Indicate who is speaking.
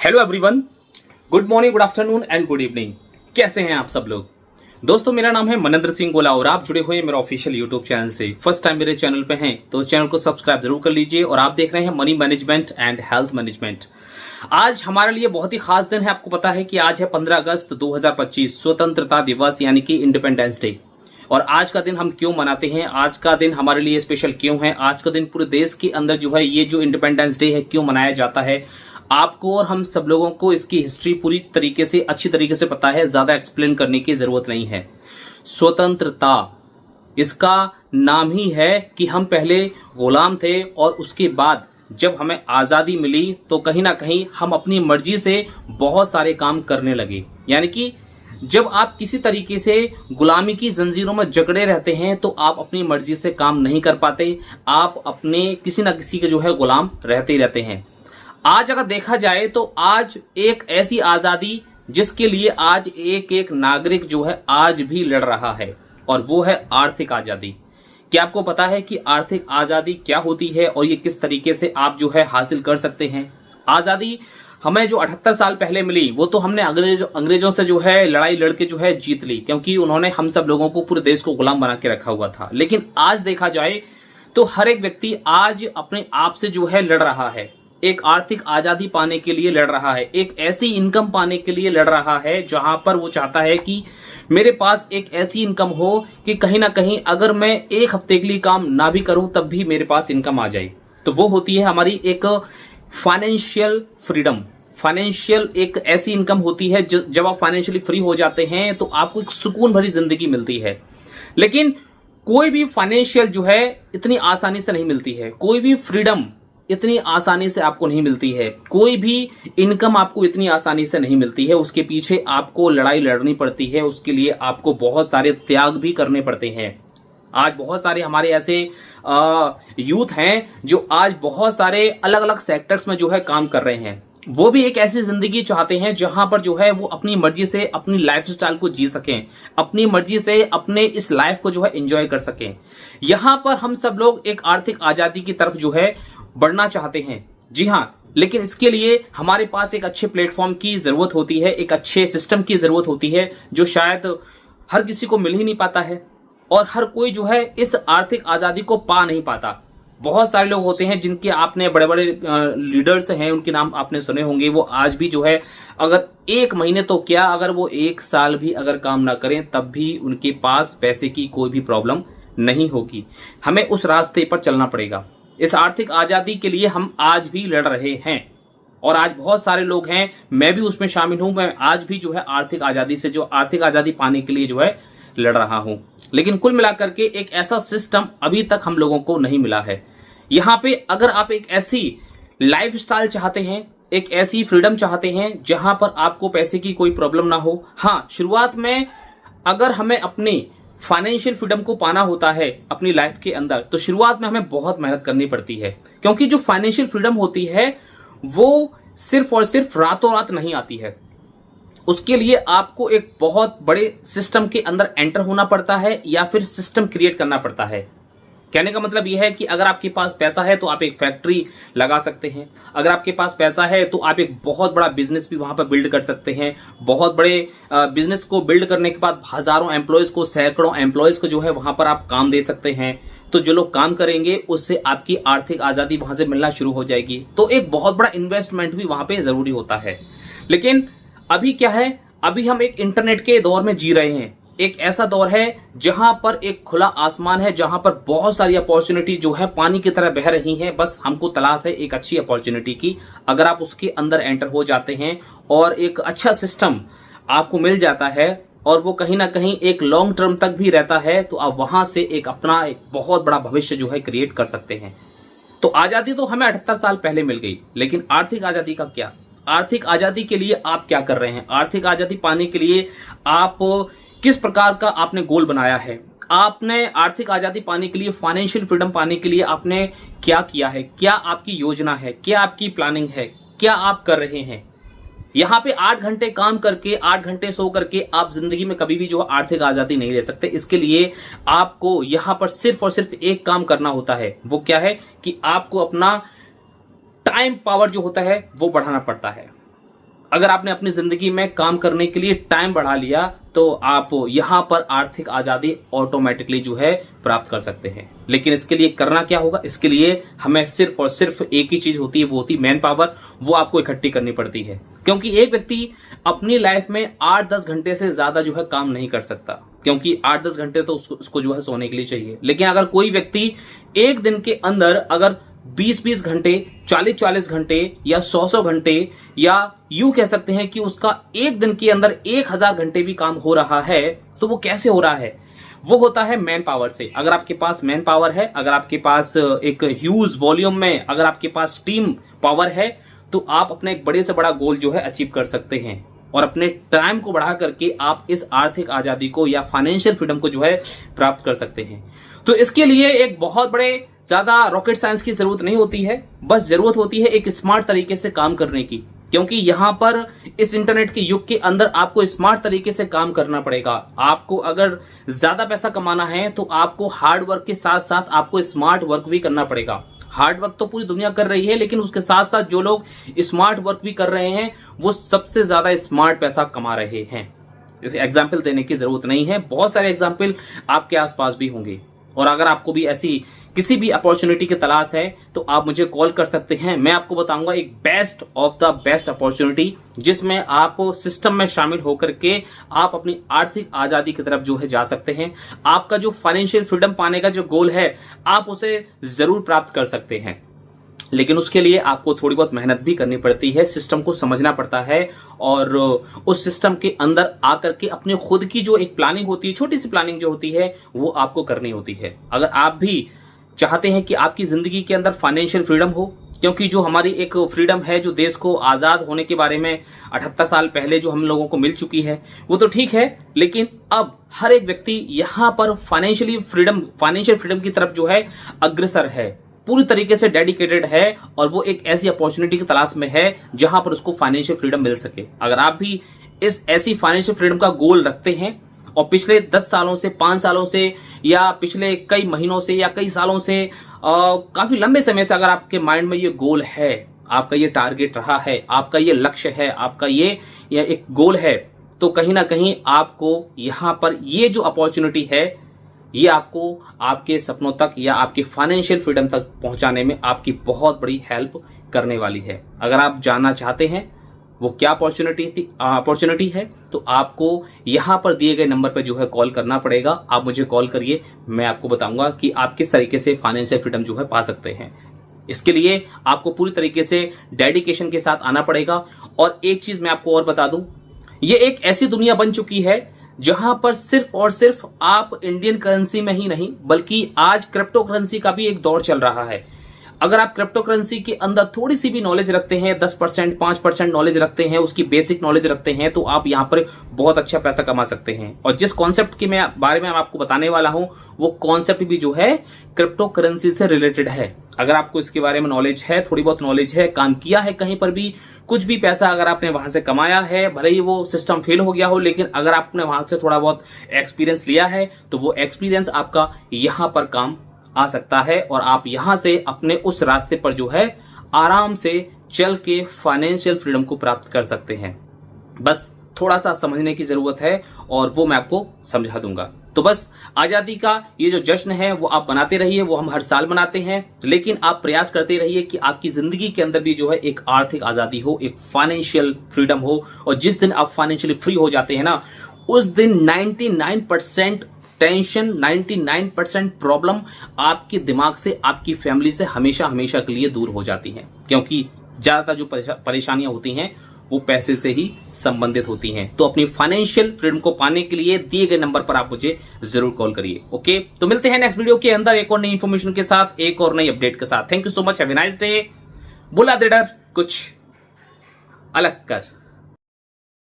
Speaker 1: Hello everyone, good morning, good afternoon and good evening. कैसे हैं आप सब लोग? दोस्तों, मेरा नाम है मनिंदर सिंह गोला और आप जुड़े हुए हैं मेरा ऑफिशियल यूट्यूब चैनल से। फर्स्ट टाइम मेरे चैनल पे हैं तो चैनल को सब्सक्राइब जरूर कर लीजिए। और आप देख रहे हैं money management and health management. आज हमारे लिए बहुत ही खास दिन है। आपको पता है कि आज है 15 अगस्त 2025, स्वतंत्रता दिवस यानी कि इंडिपेंडेंस डे। और आज का दिन हम क्यों मनाते हैं, आज का दिन हमारे लिए स्पेशल क्यों है, आज का दिन पूरे देश के अंदर जो है ये जो इंडिपेंडेंस डे है क्यों मनाया जाता है, आपको और हम सब लोगों को इसकी हिस्ट्री पूरी तरीके से अच्छी तरीके से पता है। ज्यादा एक्सप्लेन करने की जरूरत नहीं है। स्वतंत्रता इसका नाम ही है कि हम पहले गुलाम थे और उसके बाद जब हमें आजादी मिली तो कहीं ना कहीं हम अपनी मर्जी से बहुत सारे काम करने लगे। यानी कि जब आप किसी तरीके से गुलामी की जंजीरों में जकड़े रहते हैं तो आप अपनी मर्जी से काम नहीं कर पाते, आप अपने किसी न किसी के जो है गुलाम रहते ही रहते हैं। आज अगर देखा जाए तो आज एक ऐसी आजादी जिसके लिए आज एक एक नागरिक जो है आज भी लड़ रहा है, और वो है आर्थिक आजादी। क्या आपको पता है कि आर्थिक आजादी क्या होती है और ये किस तरीके से आप जो है हासिल कर सकते हैं? आजादी हमें जो 78 साल पहले मिली वो तो हमने अंग्रेजों से जो है लड़ाई लड़के जो है जीत ली, क्योंकि उन्होंने हम सब लोगों को पूरे देश को गुलाम बना के रखा हुआ था। लेकिन आज देखा जाए तो हर एक व्यक्ति आज अपने आप से जो है लड़ रहा है, एक आर्थिक आजादी पाने के लिए लड़ रहा है, एक ऐसी इनकम पाने के लिए लड़ रहा है जहां पर वो चाहता है कि मेरे पास एक ऐसी इनकम हो कि कहीं ना कहीं अगर मैं एक हफ्ते के लिए काम ना भी करूं तब भी मेरे पास इनकम आ जाए। तो वो होती है हमारी एक फाइनेंशियल फ्रीडम। फाइनेंशियल एक ऐसी इनकम होती है जब आप फाइनेंशियली फ्री हो जाते हैं तो आपको एक सुकून भरी जिंदगी मिलती है। लेकिन कोई भी फाइनेंशियल जो है इतनी आसानी से नहीं मिलती है, कोई भी फ्रीडम इतनी आसानी से आपको नहीं मिलती है, कोई भी इनकम आपको इतनी आसानी से नहीं मिलती है। उसके पीछे आपको लड़ाई लड़नी पड़ती है, उसके लिए आपको बहुत सारे त्याग भी करने पड़ते हैं। आज बहुत सारे हमारे ऐसे यूथ हैं जो आज बहुत सारे अलग अलग सेक्टर्स में जो है काम कर रहे हैं। वो भी एक ऐसी जिंदगी चाहते हैं जहां पर जो है वो अपनी मर्जी से अपनी लाइफस्टाइल को जी सकें, अपनी मर्जी से अपने इस लाइफ को जो है एंजॉय कर सकें। यहां पर हम सब लोग एक आर्थिक आजादी की तरफ जो है बढ़ना चाहते हैं। जी हाँ, लेकिन इसके लिए हमारे पास एक अच्छे प्लेटफॉर्म की जरूरत होती है, एक अच्छे सिस्टम की जरूरत होती है जो शायद हर किसी को मिल ही नहीं पाता है, और हर कोई जो है इस आर्थिक आजादी को पा नहीं पाता। बहुत सारे लोग होते हैं जिनके आपने बड़े बड़े लीडर्स हैं, उनके नाम आपने सुने होंगे, वो आज भी जो है अगर एक महीने तो क्या अगर वो एक साल भी अगर काम ना करें तब भी उनके पास पैसे की कोई भी प्रॉब्लम नहीं होगी। हमें उस रास्ते पर चलना पड़ेगा। इस आर्थिक आजादी के लिए हम आज भी लड़ रहे हैं और आज बहुत सारे लोग हैं, मैं भी उसमें शामिल हूं। मैं आज भी जो है आर्थिक आजादी से जो आर्थिक आजादी पाने के लिए जो है लड़ रहा हूं। लेकिन कुल मिलाकर के एक ऐसा सिस्टम अभी तक हम लोगों को नहीं मिला है। यहाँ पे अगर आप एक ऐसी लाइफस्टाइल चाहते हैं, एक ऐसी फ्रीडम चाहते हैं जहां पर आपको पैसे की कोई प्रॉब्लम ना हो, हाँ, शुरुआत में अगर हमें अपनी फाइनेंशियल फ्रीडम को पाना होता है अपनी लाइफ के अंदर तो शुरुआत में हमें बहुत मेहनत करनी पड़ती है। क्योंकि जो फाइनेंशियल फ्रीडम होती है वो सिर्फ और सिर्फ रातों रात नहीं आती है। उसके लिए आपको एक बहुत बड़े सिस्टम के अंदर एंटर होना पड़ता है या फिर सिस्टम क्रिएट करना पड़ता है। कहने का मतलब यह है कि अगर आपके पास पैसा है तो आप एक फैक्ट्री लगा सकते हैं, अगर आपके पास पैसा है तो आप एक बहुत बड़ा बिजनेस भी वहां पर बिल्ड कर सकते हैं। बहुत बड़े बिजनेस को बिल्ड करने के बाद हजारों एम्प्लॉयज को, सैकड़ों एम्प्लॉयज को जो है वहां पर आप काम दे सकते हैं। तो जो लोग काम करेंगे उससे आपकी आर्थिक आजादी वहां से मिलना शुरू हो जाएगी। तो एक बहुत बड़ा इन्वेस्टमेंट भी वहां पर जरूरी होता है। लेकिन अभी क्या है, अभी हम एक इंटरनेट के दौर में जी रहे हैं। एक ऐसा दौर है जहां पर एक खुला आसमान है, जहां पर बहुत सारी अपॉर्चुनिटी जो है पानी की तरह बह रही हैं। बस हमको तलाश है एक अच्छी अपॉर्चुनिटी की। अगर आप उसके अंदर एंटर हो जाते हैं और एक अच्छा सिस्टम आपको मिल जाता है और वो कहीं ना कहीं एक लॉन्ग टर्म तक भी रहता है तो आप वहां से एक अपना एक बहुत बड़ा भविष्य जो है क्रिएट कर सकते हैं। तो आजादी तो हमें 78 साल पहले मिल गई, लेकिन आर्थिक आजादी का क्या? आर्थिक आजादी के लिए आप क्या कर रहे हैं? आर्थिक आजादी पाने के लिए आप किस प्रकार का आपने गोल बनाया है? आपने आर्थिक आजादी पाने के लिए, फाइनेंशियल फ्रीडम पाने के लिए आपने क्या किया है? क्या आपकी योजना है? क्या आपकी प्लानिंग है? क्या आप कर रहे हैं? यहाँ पे 8 घंटे काम करके, 8 घंटे सो करके आप जिंदगी में कभी भी जो आर्थिक आजादी नहीं ले सकते। इसके लिए आपको यहाँ पर सिर्फ और सिर्फ एक काम करना होता है। वो क्या है कि आपको अपना टाइम पावर जो होता है वो बढ़ाना पड़ता है। अगर आपने अपनी जिंदगी में काम करने के लिए टाइम बढ़ा लिया तो आप यहां पर आर्थिक आजादी ऑटोमेटिकली जो है प्राप्त कर सकते हैं। लेकिन इसके लिए करना क्या होगा? इसके लिए हमें सिर्फ और सिर्फ एक ही चीज होती है, वो होती है मैन पावर। वो आपको इकट्ठी करनी पड़ती है, क्योंकि एक व्यक्ति अपनी लाइफ में 8-10 घंटे से ज्यादा जो है काम नहीं कर सकता, क्योंकि 8-10 घंटे तो उसको जो है सोने के लिए चाहिए। लेकिन अगर कोई व्यक्ति एक दिन के अंदर अगर 20-20 घंटे, 40-40 घंटे या 100-100 घंटे, या यूं कह सकते हैं कि उसका एक दिन के अंदर 1000 घंटे भी काम हो रहा है, तो वो कैसे हो रहा है? वो होता है मैन पावर से। अगर आपके पास मैन पावर है, अगर आपके पास एक ह्यूज वॉल्यूम में अगर आपके पास टीम पावर है, तो आप अपना एक बड़े से बड़ा गोल जो है अचीव कर सकते हैं और अपने टाइम को बढ़ा करके आप इस आर्थिक आजादी को या फाइनेंशियल फ्रीडम को जो है प्राप्त कर सकते हैं। तो इसके लिए एक बहुत बड़े ज्यादा रॉकेट साइंस की जरूरत नहीं होती है, बस जरूरत होती है एक स्मार्ट तरीके से काम करने की। क्योंकि यहां पर इस इंटरनेट के युग के अंदर आपको स्मार्ट तरीके से काम करना पड़ेगा। आपको अगर ज्यादा पैसा कमाना है तो आपको हार्ड वर्क के साथ साथ आपको स्मार्ट वर्क भी करना पड़ेगा। हार्ड वर्क तो पूरी दुनिया कर रही है, लेकिन उसके साथ साथ जो लोग स्मार्ट वर्क भी कर रहे हैं वो सबसे ज्यादा स्मार्ट पैसा कमा रहे हैं। इसे एग्जाम्पल देने की जरूरत नहीं है, बहुत सारे एग्जाम्पल आपके आसपास भी होंगे। और अगर आपको भी ऐसी किसी भी अपॉर्चुनिटी की तलाश है तो आप मुझे कॉल कर सकते हैं। मैं आपको बताऊंगा एक best of the best opportunity, जिसमें आप सिस्टम में शामिल होकर के आप अपनी आर्थिक आजादी की तरफ जो है जा सकते हैं। आपका जो फाइनेंशियल फ्रीडम पाने का जो गोल है, आप उसे जरूर प्राप्त कर सकते हैं। लेकिन उसके लिए आपको थोड़ी बहुत मेहनत भी करनी पड़ती है, सिस्टम को समझना पड़ता है और उस सिस्टम के अंदर आकर के अपनी खुद की जो एक प्लानिंग होती है, छोटी सी प्लानिंग जो होती है, वो आपको करनी होती है। अगर आप भी चाहते हैं कि आपकी जिंदगी के अंदर फाइनेंशियल फ्रीडम हो, क्योंकि जो हमारी एक फ्रीडम है जो देश को आजाद होने के बारे में 78 साल पहले जो हम लोगों को मिल चुकी है, वो तो ठीक है, लेकिन अब हर एक व्यक्ति यहां पर फाइनेंशियल फ्रीडम की तरफ जो है अग्रसर है, पूरी तरीके से डेडिकेटेड है, और वो एक ऐसी अपॉर्चुनिटी की तलाश में है जहां पर उसको फाइनेंशियल फ्रीडम मिल सके। अगर आप भी इस ऐसी फाइनेंशियल फ्रीडम का गोल रखते हैं और पिछले 10 सालों से, 5 सालों से, या पिछले कई महीनों से या कई सालों से, काफी लंबे समय से अगर आपके माइंड में ये गोल है, आपका ये टारगेट रहा है, आपका ये लक्ष्य है, आपका ये एक गोल है, तो कहीं ना कहीं आपको यहां पर ये जो अपॉर्चुनिटी है, ये आपको आपके सपनों तक या आपके फाइनेंशियल फ्रीडम तक पहुंचाने में आपकी बहुत बड़ी हेल्प करने वाली है। अगर आप जानना चाहते हैं वो क्या अपॉर्चुनिटी है, तो आपको यहां पर दिए गए नंबर पर जो है कॉल करना पड़ेगा। आप मुझे कॉल करिए, मैं आपको बताऊंगा कि आप किस तरीके से फाइनेंशियल फ्रीडम जो है पा सकते हैं। इसके लिए आपको पूरी तरीके से डेडिकेशन के साथ आना पड़ेगा। और एक चीज मैं आपको और बता दूं, ये एक ऐसी दुनिया बन चुकी है जहां पर सिर्फ और सिर्फ आप इंडियन करेंसी में ही नहीं, बल्कि आज क्रिप्टो करेंसी का भी एक दौर चल रहा है। अगर आप क्रिप्टो करेंसी के अंदर थोड़ी सी भी नॉलेज रखते हैं, 10%, 5% नॉलेज रखते हैं, उसकी बेसिक नॉलेज रखते हैं, तो आप यहां पर बहुत अच्छा पैसा कमा सकते हैं। और जिस कॉन्सेप्ट के बारे में मैं आपको बताने वाला हूं, वो कॉन्सेप्ट भी जो है क्रिप्टो करेंसी से रिलेटेड है। अगर आपको इसके बारे में नॉलेज है, थोड़ी बहुत नॉलेज है, काम किया है कहीं पर भी, कुछ भी पैसा अगर आपने वहां से कमाया है, भले ही वो सिस्टम फेल हो गया हो, लेकिन अगर आपने वहां से थोड़ा बहुत एक्सपीरियंस लिया है, तो वो एक्सपीरियंस आपका यहां पर काम आ सकता है और आप यहां से अपने उस रास्ते पर जो है आराम से चल के फाइनेंशियल फ्रीडम को प्राप्त कर सकते हैं। बस थोड़ा सा समझने की जरूरत है और वो मैं आपको समझा दूंगा। तो बस आजादी का ये जो जश्न है वो आप बनाते रहिए, वो हम हर साल मनाते हैं, लेकिन आप प्रयास करते रहिए कि आपकी जिंदगी के अंदर भी जो है एक आर्थिक आजादी हो, एक फाइनेंशियल फ्रीडम हो। और जिस दिन आप फाइनेंशियली फ्री हो जाते हैं ना, उस दिन 99% टेंशन, 99% प्रॉब्लम आपके दिमाग से, आपकी फैमिली से हमेशा हमेशा के लिए दूर हो जाती हैं। क्योंकि ज्यादातर जो परेशानियां होती हैं वो पैसे से ही संबंधित होती हैं। तो अपनी फाइनेंशियल फ्रीडम को पाने के लिए दिए गए नंबर पर आप मुझे जरूर कॉल करिए। ओके, तो मिलते हैं नेक्स्ट वीडियो के अंदर एक और नई इंफॉर्मेशन के साथ, एक और नई अपडेट के साथ। Thank you so much, have a nice day. बुला दे डर कुछ अलग कर।